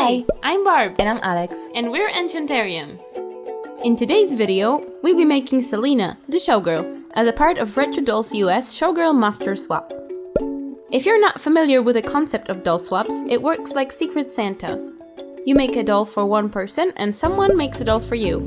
Hi, I'm Barb. And I'm Alex. And we're Enchanterium. In today's video, we'll be making Selena the Showgirl as a part of RetrodollsUS Showgirl Master Swap. If you're not familiar with the concept of doll swaps, it works like Secret Santa. You make a doll for one person and someone makes a doll for you.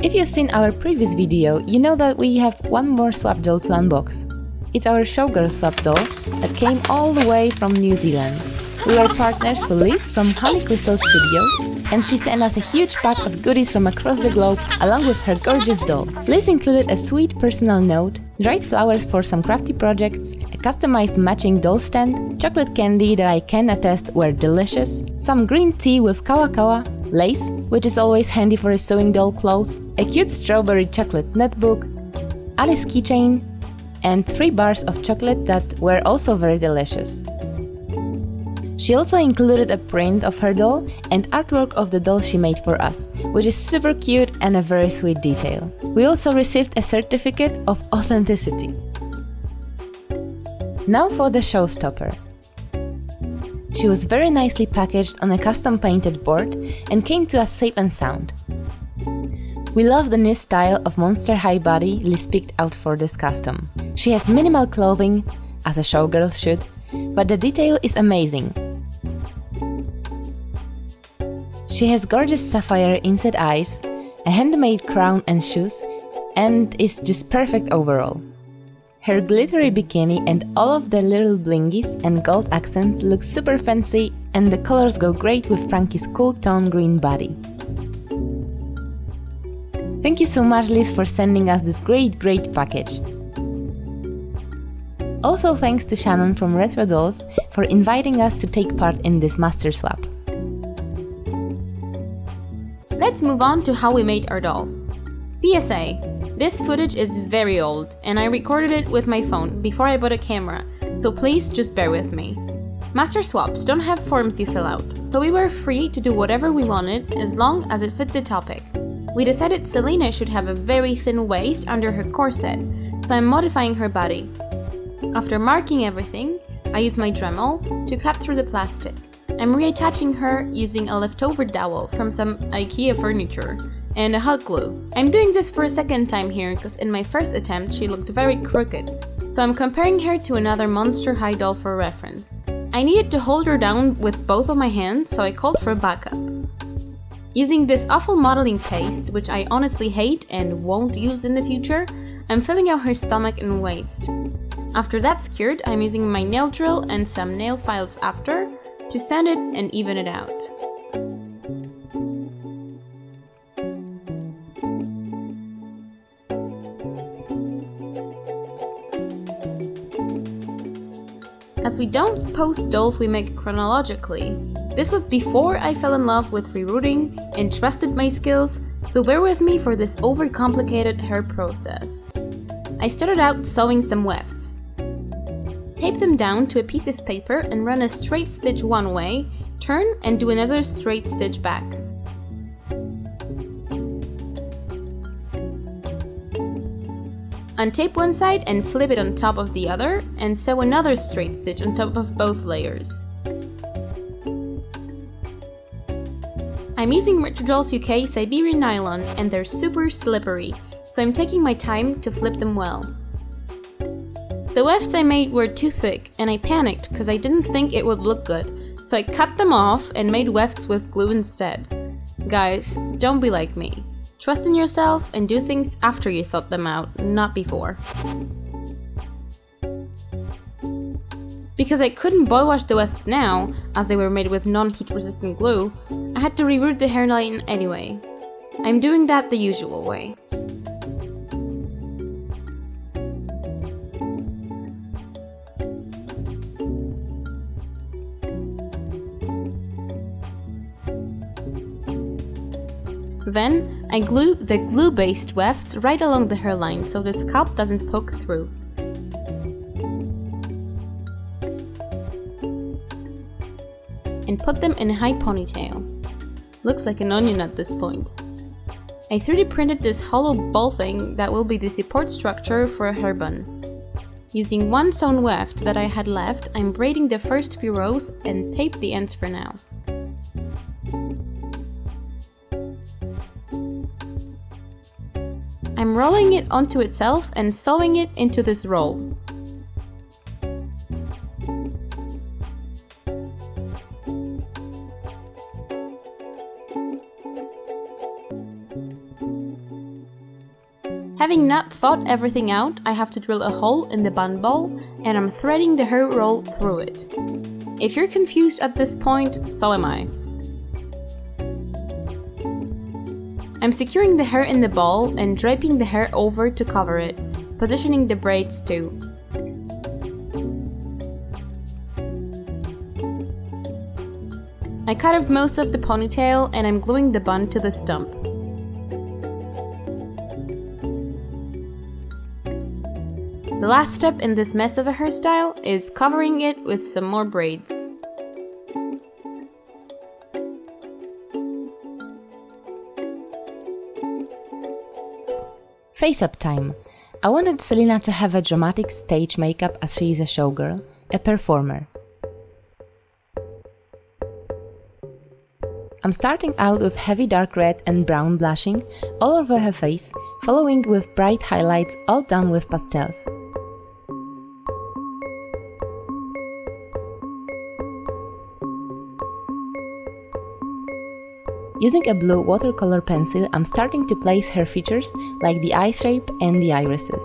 If you've seen our previous video, you know that we have one more swap doll to unbox. It's our Showgirl swap doll that came all the way from New Zealand. We are partners with Liz from Honey Crystal Studio, and she sent us a huge pack of goodies from across the globe along with her gorgeous doll. Liz included a sweet personal note, dried flowers for some crafty projects, a customized matching doll stand, chocolate candy that I can attest were delicious, some green tea with kawa kawa, lace, which is always handy for a sewing doll clothes, a cute strawberry chocolate netbook, Alice keychain, and 3 bars of chocolate that were also very delicious. She also included a print of her doll and artwork of the doll she made for us, which is super cute and a very sweet detail. We also received a certificate of authenticity. Now for the showstopper. She was very nicely packaged on a custom painted board and came to us safe and sound. We love the new style of Monster High body Liz picked out for this custom. She has minimal clothing, as a showgirl should, but the detail is amazing. She has gorgeous sapphire inside eyes, a handmade crown and shoes, and is just perfect overall. Her glittery bikini and all of the little blingies and gold accents look super fancy, and the colors go great with Frankie's cool tone green body. Thank you so much, Liz, for sending us this great package. Also thanks to Shannon from Retro Dolls for inviting us to take part in this master swap. Let's move on to how we made our doll. PSA: this footage is very old and I recorded it with my phone before I bought a camera, so please just bear with me. Master swaps don't have forms you fill out, so we were free to do whatever we wanted as long as it fit the topic. We decided Selena should have a very thin waist under her corset, so I'm modifying her body. After marking everything, I use my Dremel to cut through the plastic. I'm reattaching her using a leftover dowel from some IKEA furniture and a hot glue. I'm doing this for a second time here because in my first attempt she looked very crooked, so I'm comparing her to another Monster High doll for reference. I needed to hold her down with both of my hands, so I called for backup. Using this awful modeling paste, which I honestly hate and won't use in the future, I'm filling out her stomach and waist. After that's cured, I'm using my nail drill and some nail files after to sand it and even it out. As we don't post dolls we make chronologically, this was before I fell in love with rerouting and trusted my skills, so bear with me for this overcomplicated hair process. I started out sewing some wefts. Tape them down to a piece of paper and run a straight stitch one way, turn and do another straight stitch back. Untape one side and flip it on top of the other, and sew another straight stitch on top of both layers. I'm using Retrodolls UK Siberian nylon and they're super slippery, so I'm taking my time to flip them well. The wefts I made were too thick and I panicked because I didn't think it would look good, so I cut them off and made wefts with glue instead. Guys, don't be like me. Trust in yourself and do things after you thought them out, not before. Because I couldn't boil wash the wefts now, as they were made with non-heat resistant glue, I had to reroute the hairline anyway. I'm doing that the usual way. Then, I glue the glue-based wefts right along the hairline so the scalp doesn't poke through. And put them in a high ponytail. Looks like an onion at this point. I 3D printed this hollow ball thing that will be the support structure for a hair bun. Using one sewn weft that I had left, I'm braiding the first few rows and tape the ends for now. I'm rolling it onto itself and sewing it into this roll. Having not thought everything out, I have to drill a hole in the bun ball and I'm threading the hair roll through it. If you're confused at this point, so am I. I'm securing the hair in the ball and draping the hair over to cover it, positioning the braids too. I cut off most of the ponytail and I'm gluing the bun to the stump. The last step in this mess of a hairstyle is covering it with some more braids. Face-up time. I wanted Selena to have a dramatic stage makeup as she is a showgirl, a performer. I'm starting out with heavy dark red and brown blushing all over her face, following with bright highlights all done with pastels. Using a blue watercolor pencil, I'm starting to place her features like the eye shape and the irises.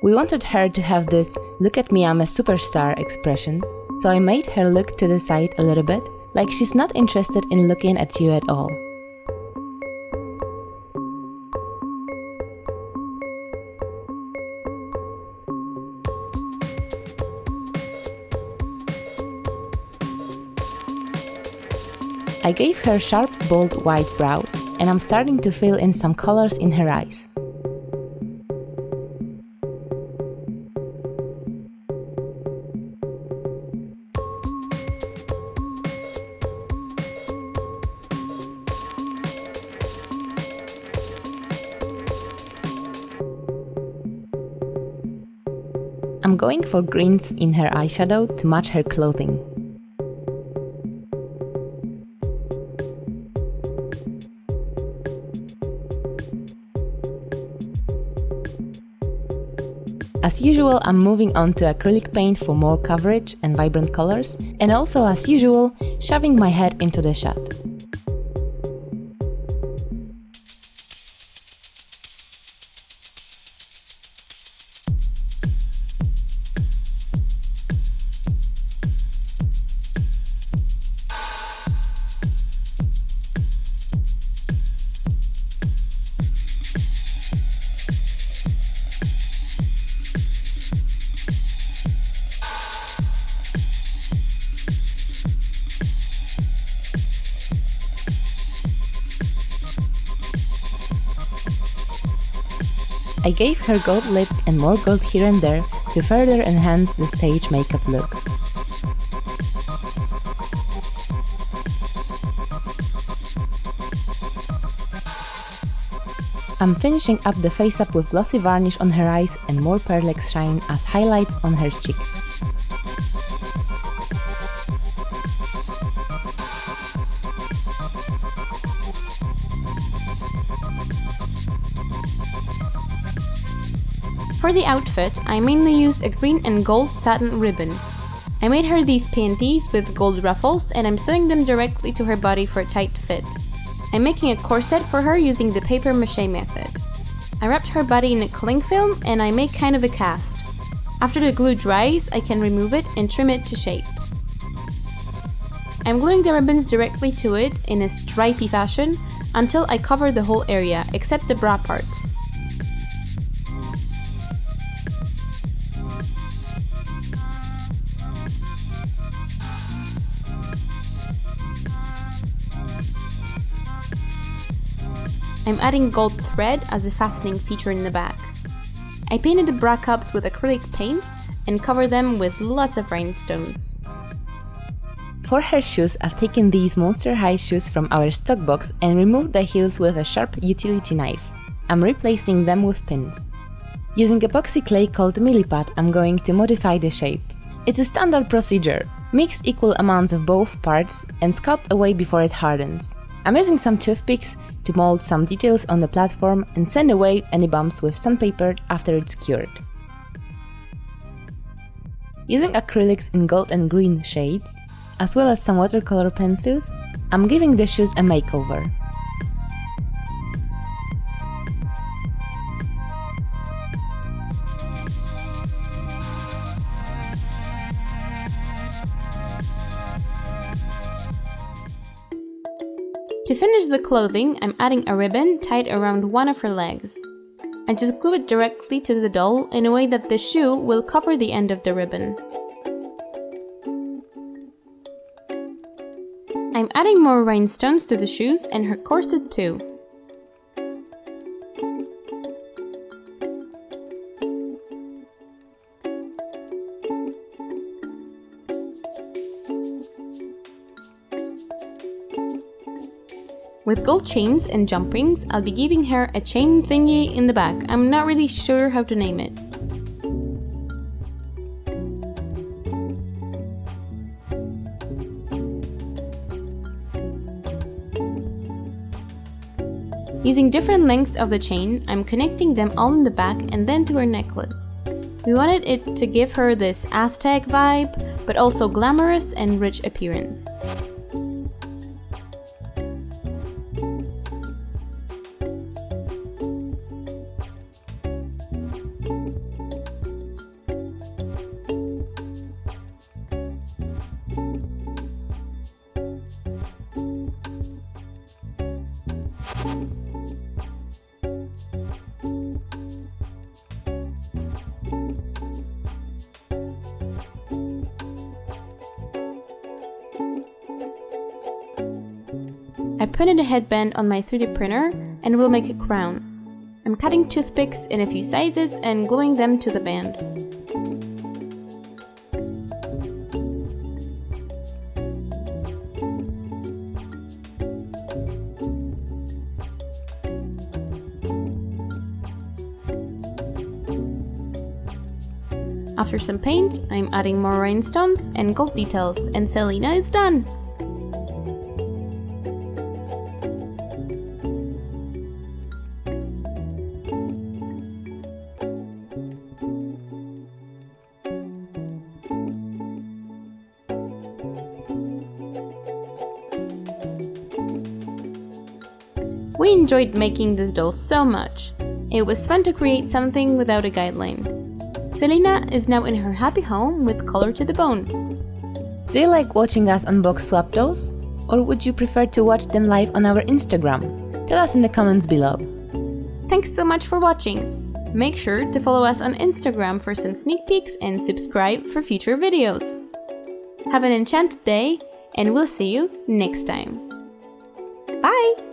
We wanted her to have this "look at me, I'm a superstar" expression, so I made her look to the side a little bit, like she's not interested in looking at you at all. I gave her sharp, bold white brows, and I'm starting to fill in some colors in her eyes. I'm going for greens in her eyeshadow to match her clothing. As usual, I'm moving on to acrylic paint for more coverage and vibrant colors, and also as usual, shoving my head into the shot. I gave her gold lips and more gold here and there to further enhance the stage makeup look. I'm finishing up the face-up with glossy varnish on her eyes and more pearlex shine as highlights on her cheeks. For the outfit, I mainly use a green and gold satin ribbon. I made her these panties with gold ruffles and I'm sewing them directly to her body for a tight fit. I'm making a corset for her using the paper mache method. I wrapped her body in a cling film and I make kind of a cast. After the glue dries, I can remove it and trim it to shape. I'm gluing the ribbons directly to it in a stripy fashion until I cover the whole area except the bra part. I'm adding gold thread as a fastening feature in the back. I painted the bra cups with acrylic paint and covered them with lots of rhinestones. For her shoes, I've taken these monster high shoes from our stock box and removed the heels with a sharp utility knife. I'm replacing them with pins. Using epoxy clay called Milliput, I'm going to modify the shape. It's a standard procedure. Mix equal amounts of both parts and sculpt away before it hardens. I'm using some toothpicks to mold some details on the platform and sand away any bumps with sandpaper after it's cured. Using acrylics in gold and green shades, as well as some watercolor pencils, I'm giving the shoes a makeover. To finish the clothing, I'm adding a ribbon tied around one of her legs. I just glue it directly to the doll in a way that the shoe will cover the end of the ribbon. I'm adding more rhinestones to the shoes and her corset too. With gold chains and jump rings, I'll be giving her a chain thingy in the back. I'm not really sure how to name it. Using different lengths of the chain, I'm connecting them all in the back and then to her necklace. We wanted it to give her this Aztec vibe, but also glamorous and rich appearance. I printed a headband on my 3D printer and will make a crown. I'm cutting toothpicks in a few sizes and gluing them to the band. After some paint, I'm adding more rhinestones and gold details, and Selena is done! We enjoyed making this doll so much. It was fun to create something without a guideline. Selena is now in her happy home with color to the bone. Do you like watching us unbox swap dolls? Or would you prefer to watch them live on our Instagram? Tell us in the comments below. Thanks so much for watching. Make sure to follow us on Instagram for some sneak peeks and subscribe for future videos. Have an enchanted day, and we'll see you next time. Bye!